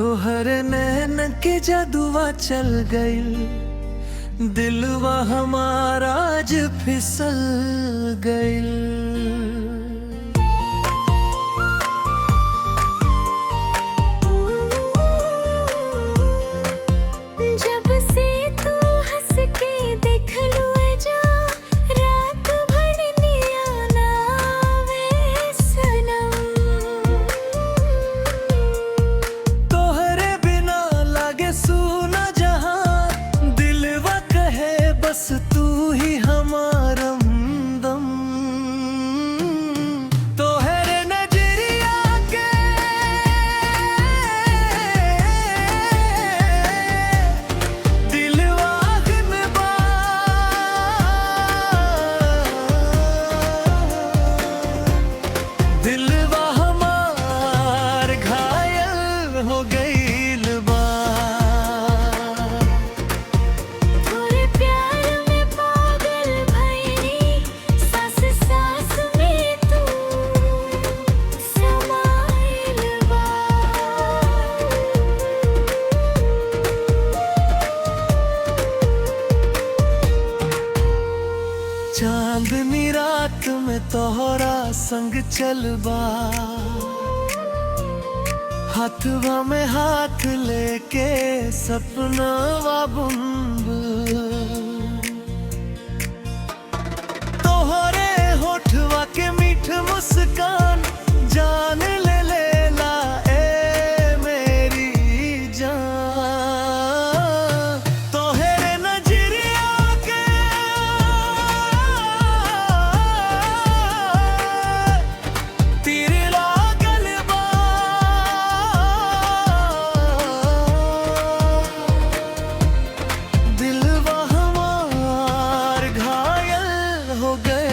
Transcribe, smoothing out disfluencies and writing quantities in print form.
तोहर नैन के जादुआ चल गइल, दिलवा हमारा आज फिसल गइल। बस तू ही हमारा हमदम, तोहरे नजरिया के दिलवा में बा, दिलवा हमार घायल हो गई। चांदनी रात में तोहरा संग चलबा, हाथवा में हाथ लेके सपनावा बुनबा, तोहरे होठवा के मीठ मुस्कान जान ले लेला ए मेरी जान। तोहरे नजरिया के तीर लागल बा, दिलवा हमार घायल हो गए।